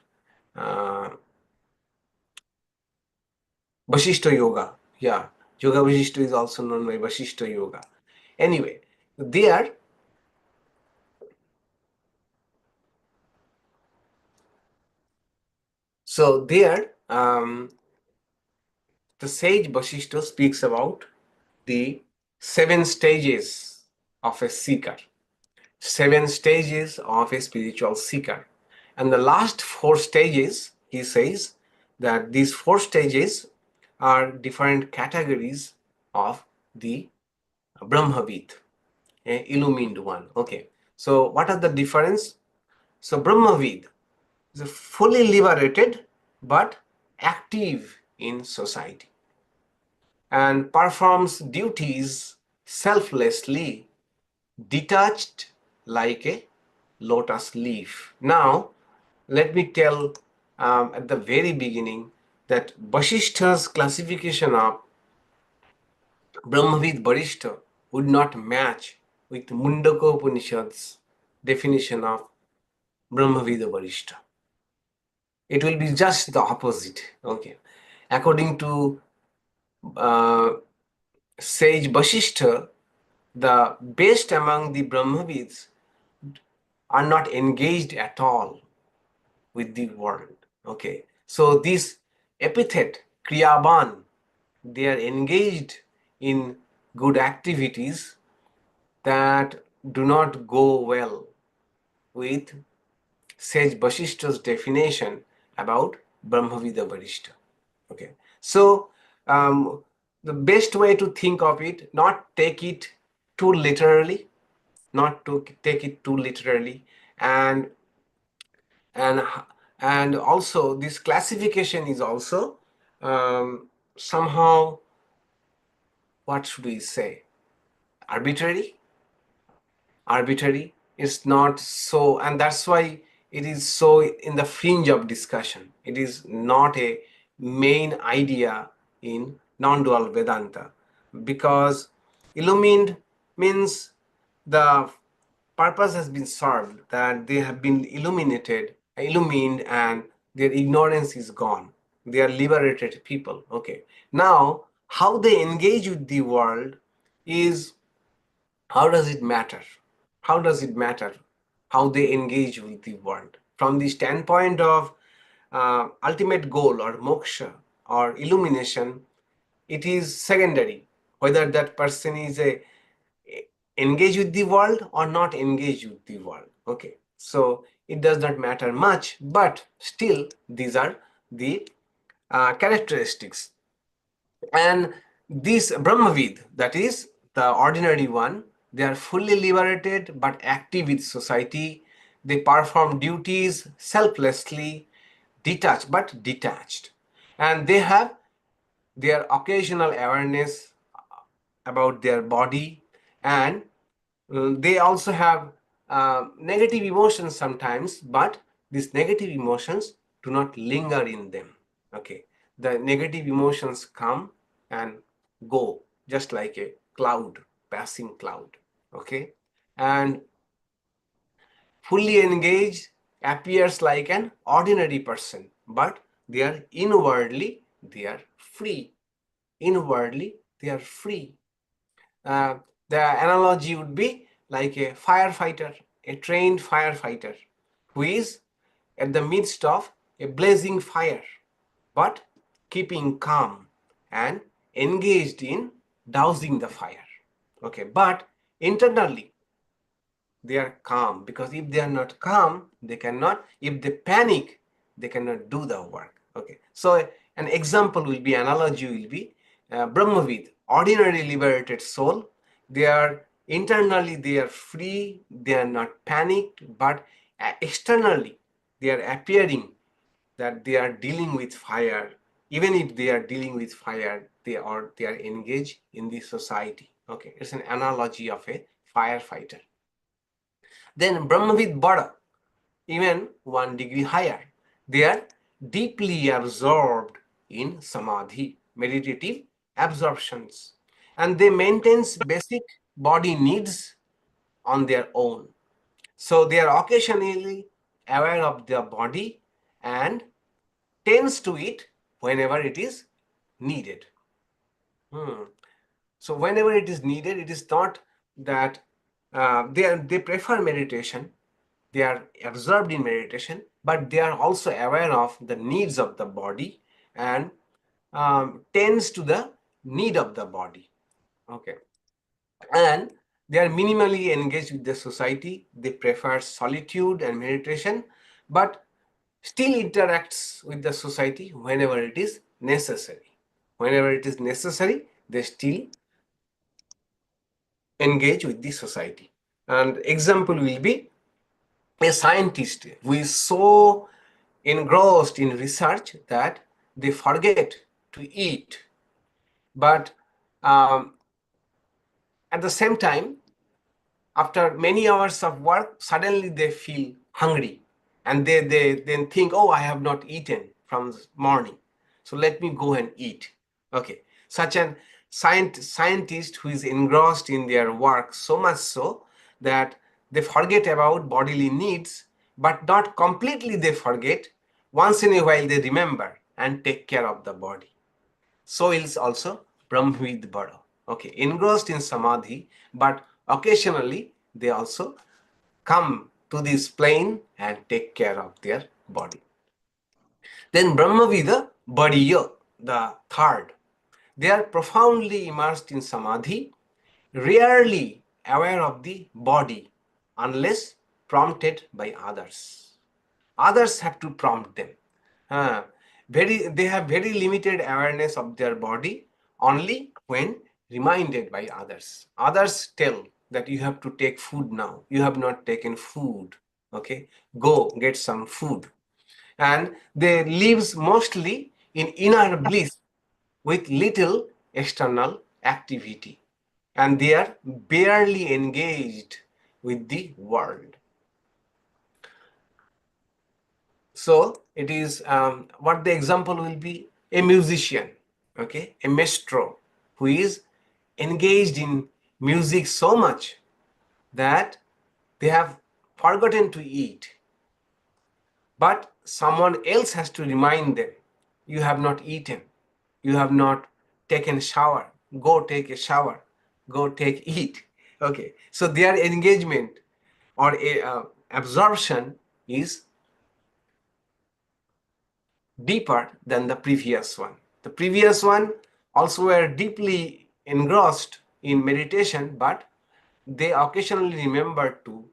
Speaker 1: Vasishtha Yoga. Yeah, Yoga Vasishtha is also known by Vasishtha Yoga. Anyway, there the sage Vasishtha speaks about the 7 stages of a seeker, 7 stages of a spiritual seeker. And the last 4 stages, he says that these 4 stages are different categories of the Brahmavid, a illumined one. Okay, so what are the difference? So Brahmavid is fully liberated but active in society and performs duties selflessly, detached like a lotus leaf. Now, let me tell at the very beginning that Vasishtha's classification of Brahmavid Varishta would not match with Mundaka Upanishad's definition of Brahmavida Varishta. It will be just the opposite. Okay, according to sage Vasishtha, the best among the Brahmavids are not engaged at all with the world. Okay, so this epithet kriyāvān, they are engaged in good activities that do not go well with sage Vasishtha's definition about Brahmavida Varishta. Okay, so the best way to think of it, not take it too literally, and and also this classification is also somehow, what should we say, arbitrary. It's not so, and that's why it is so in the fringe of discussion. It is not a main idea in non-dual Vedanta, because illumined means the purpose has been served, that they have been illumined, and their ignorance is gone. They are liberated people. Okay, now how they engage with the world is, how does it matter? How does it matter how they engage with the world? From the standpoint of ultimate goal or moksha or illumination, it is secondary whether that person is engaged with the world or not engaged with the world. Okay, so it does not matter much, but still these are the characteristics. And this Brahmavid, that is the ordinary one, they are fully liberated but active with society. They perform duties selflessly, detached. And they have their occasional awareness about their body, and they also have negative emotions sometimes, but these negative emotions do not linger in them. Okay, the negative emotions come and go just like a cloud, passing cloud. Okay, and fully engaged appears like an ordinary person, but they are inwardly, they are free. Inwardly, they are free. Uh, the analogy would be like a firefighter, a trained firefighter who is at the midst of a blazing fire, but keeping calm and engaged in dousing the fire. Okay, but internally they are calm, because if they are not calm, they cannot, if they panic, they cannot do the work. Okay, so an example will be, analogy will be Brahmavid, ordinary liberated soul. They are internally, they are free, they are not panicked, but externally they are appearing that they are dealing with fire even if they are dealing with fire, they are engaged in the society. Okay, it's an analogy of a firefighter. Then Brahmavid Bada, even 1 degree higher, they are deeply absorbed in samadhi, meditative absorptions, and they maintain basic body needs on their own. So they are occasionally aware of their body and tends to it whenever it is needed. So whenever it is needed, it is not that they prefer meditation, they are absorbed in meditation, but they are also aware of the needs of the body and tends to the need of the body. Okay, and they are minimally engaged with the society. They prefer solitude and meditation, but still interacts with the society whenever it is necessary. Whenever it is necessary, they still engage with the society. And example will be a scientist who is so engrossed in research that they forget to eat. But at the same time, after many hours of work, suddenly they feel hungry and they then think, oh, I have not eaten from this morning, so let me go and eat. Okay, such an scientist who is engrossed in their work so much so that they forget about bodily needs, but not completely they forget. Once in a while they remember and take care of the body. So is also Brahmavid Bada. Okay, engrossed in samadhi, but occasionally they also come to this plane and take care of their body. Then Brahmavida Badiya, the third. They are profoundly immersed in samadhi, rarely aware of the body unless prompted by others. Others have to prompt them. They have very limited awareness of their body only when reminded by others. Others tell that you have to take food now. You have not taken food. Okay, go get some food. And they lives mostly in inner bliss with little external activity. And they are barely engaged with the world. So it is what the example will be: a musician, okay, a maestro who is engaged in music so much that they have forgotten to eat. But someone else has to remind them, you have not eaten, you have not taken shower, go take a shower, go take eat. Okay, so their engagement or absorption is deeper than the previous one. The previous one also were deeply engrossed in meditation, but they occasionally remember to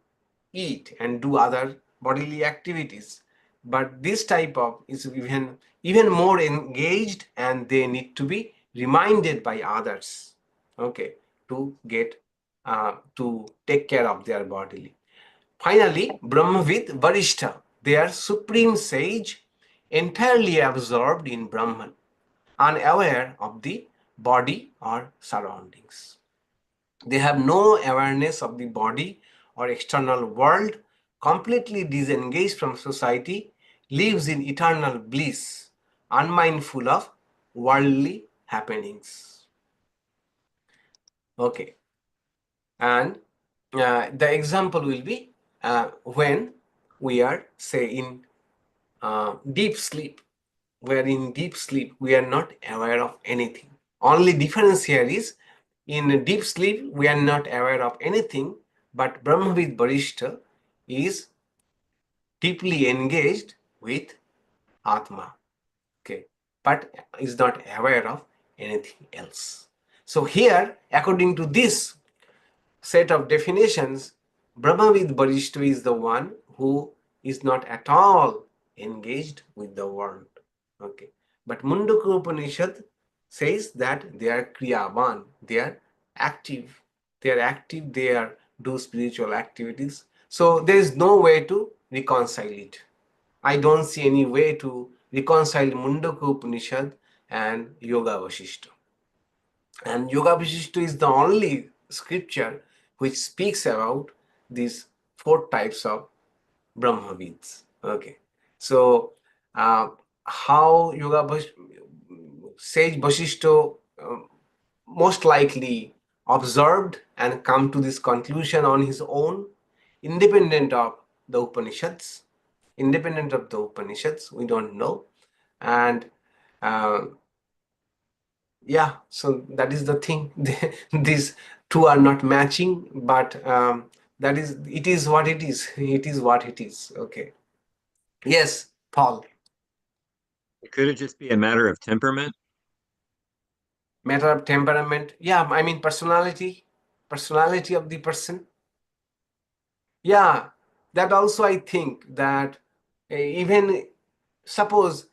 Speaker 1: eat and do other bodily activities. But this type of is even more engaged, and they need to be reminded by others, okay, to get to take care of their bodily. Finally, Brahmavid variṣṭhaḥ, they are supreme sage, entirely absorbed in Brahman, unaware of the body or surroundings. They have no awareness of the body or external world, completely disengaged from society, lives in eternal bliss, unmindful of worldly happenings. Okay, and the example will be when we are, say, in deep sleep. Where in deep sleep we are not aware of anything. Only difference here is, in deep sleep we are not aware of anything, but Brahmavid Varishta is deeply engaged with Atma, okay, but is not aware of anything else. So here, according to this set of definitions, Brahmavid Varishta is the one who is not at all engaged with the world. Okay, but Mundaka Upanishad says that they are kriyāvān, they are active, they are do spiritual activities. So there is no way to reconcile it. I don't see any way to reconcile Mundaka Upanishad and Yoga Vasishtha. And Yoga Vasishtha is the only scripture which speaks about these 4 types of Brahmavids. Okay, so how Sage Vasishtha most likely observed and come to this conclusion on his own, independent of the Upanishads. Independent of the Upanishads, we don't know. And yeah, so that is the thing. These two are not matching, but it is what it is. It is what it is. Okay. Yes, Paul.
Speaker 4: Could it just be a matter of temperament?
Speaker 1: Matter of temperament. Yeah, I mean personality of the person. Yeah, that also I think that even suppose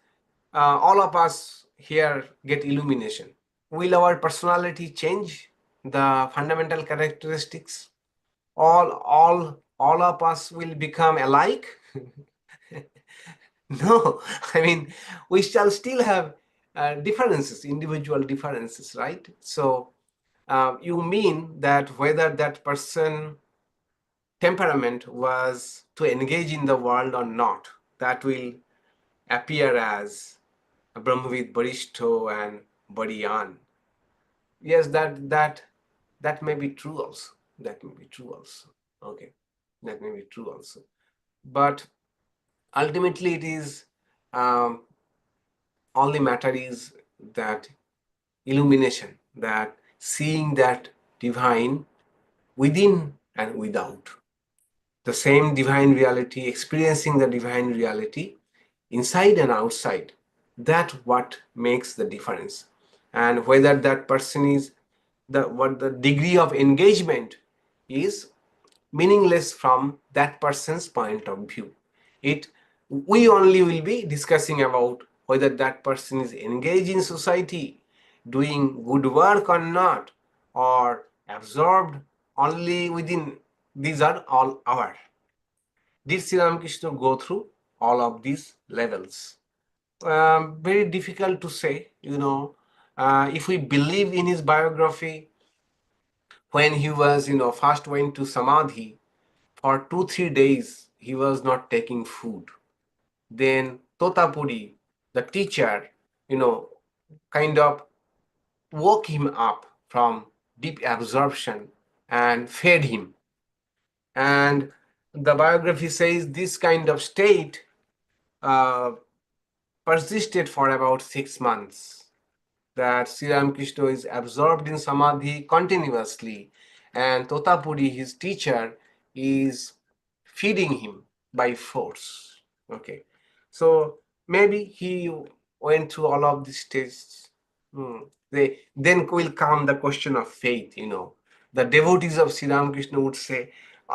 Speaker 1: all of us here get illumination. Will our personality change the fundamental characteristics? All of us will become alike? No, I mean, we shall still have differences, individual differences, right? So you mean that whether that person temperament was to engage in the world or not, that will appear as a Brahmavid, Varishṭhaḥ and vidvān. Yes, that may be true also. That may be true also. Okay, that may be true also. But ultimately, it is all the matter is that illumination, that seeing that divine within and without. The same divine reality, experiencing the divine reality inside and outside. That what makes the difference. And whether that person is what the degree of engagement is meaningless from that person's point of view. We only will be discussing about whether that person is engaged in society, doing good work or not, or absorbed only within. These are all our. Did Sri Ramakrishna go through all of these levels? Very difficult to say, if we believe in his biography, when he was, first went to Samadhi, for 2-3 days, he was not taking food. Then Totapuri, the teacher, kind of woke him up from deep absorption and fed him. And the biography says this kind of state persisted for about 6 months. That Sri Ramakrishna is absorbed in Samadhi continuously, and Totapuri, his teacher, is feeding him by force. Okay, so maybe he went through all of these stages. Then will come the question of faith. The devotees of Sri Ramakrishna would say,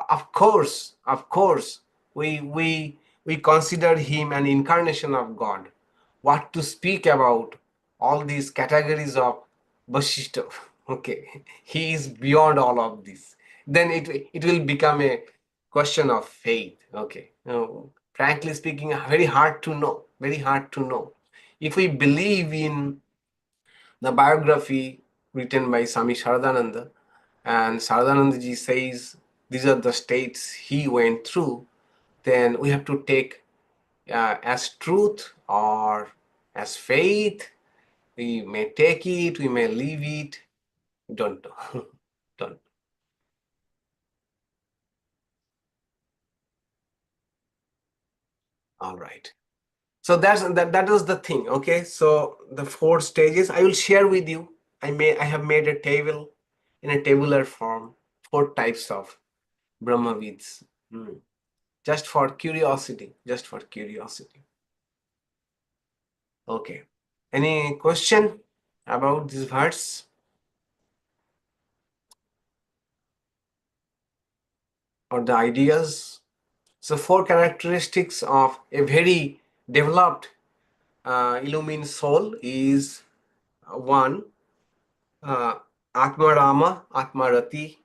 Speaker 1: of course, we consider him an incarnation of God. What to speak about all these categories of Vasishtha? Okay, he is beyond all of this. Then it will become a question of faith. Okay, frankly speaking, very hard to know. Very hard to know. If we believe in the biography written by Swami Ishadhyanananda, and Ishadhyananda ji says these are the states he went through, then we have to take as truth or as faith. We may take it, we may leave it. Don't know. Don't. All right. So that is the thing. Okay. So the 4 stages I will share with you. I have made a table in a tabular form, 4 types of Brahmavids. Just for curiosity. Just for curiosity. Okay. Any question about this verse? Or the ideas? So 4 characteristics of a very developed illumined soul is 1, ātmaratiḥ,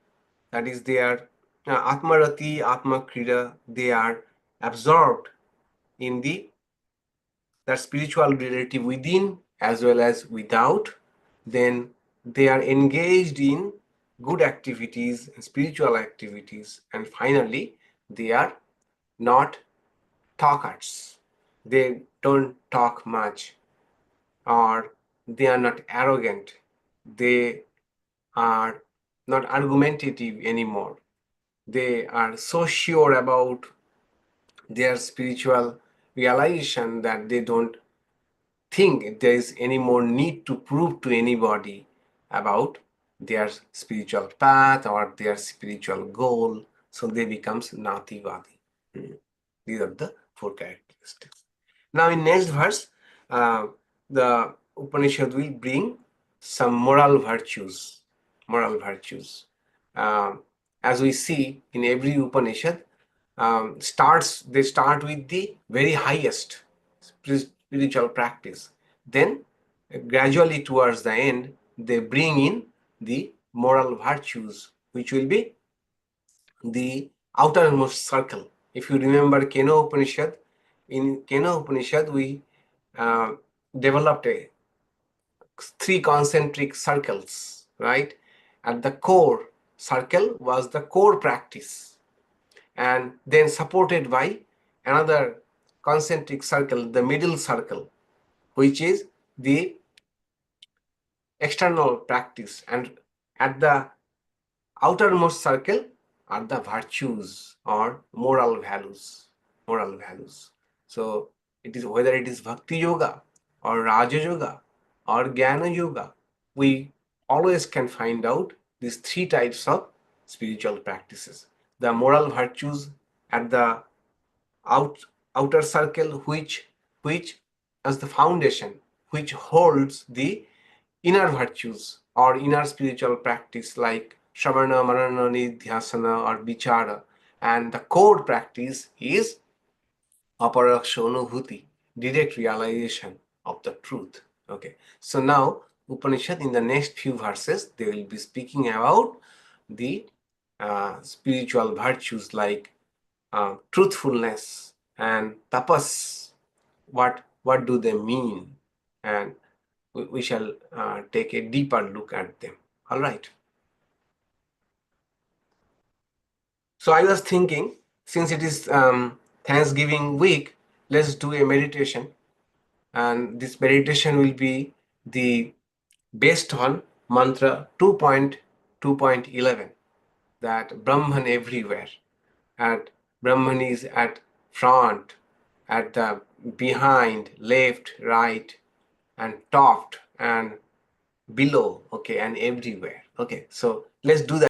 Speaker 1: that is their ātmaratiḥ, atmakrīḍa, they are absorbed in that spiritual reality within as well as without, then they are engaged in good activities, spiritual activities, and finally, they are not talkers. They don't talk much, or they are not arrogant. They are not argumentative anymore. They are so sure about their spiritual realization that they don't think there is any more need to prove to anybody about their spiritual path or their spiritual goal. So they becomes nātivādī. These are the four characteristics. Now in next verse, the Upanishad will bring some moral virtues. Moral virtues. As we see in every Upanishad, they start with the very highest spiritual practice. Then gradually towards the end, they bring in the moral virtues, which will be the outermost circle. If you remember Kena Upanishad, in Kena Upanishad, we developed three concentric circles, right? At the core circle was the core practice, and then supported by another concentric circle, the middle circle, which is the external practice, and at the outermost circle are the virtues or moral values. So it is whether it is bhakti yoga or raja yoga or jnana yoga, we always can find out these three types of spiritual practices. The moral virtues at the outer circle, which as the foundation, which holds the inner virtues or inner spiritual practice like shravana, manana, nidhyasana or vichara, and the core practice is aparaksha, direct realization of the truth. Okay, so now Upanishad in the next few verses, they will be speaking about the spiritual virtues like truthfulness and tapas. What do they mean? And we shall take a deeper look at them. All right. So I was thinking, since it is Thanksgiving week, let's do a meditation. And this meditation will be based on mantra 2.2.11, that Brahman everywhere. And Brahman is at front, at the behind, left, right, and top, and below, okay, and everywhere. Okay, so let's do that.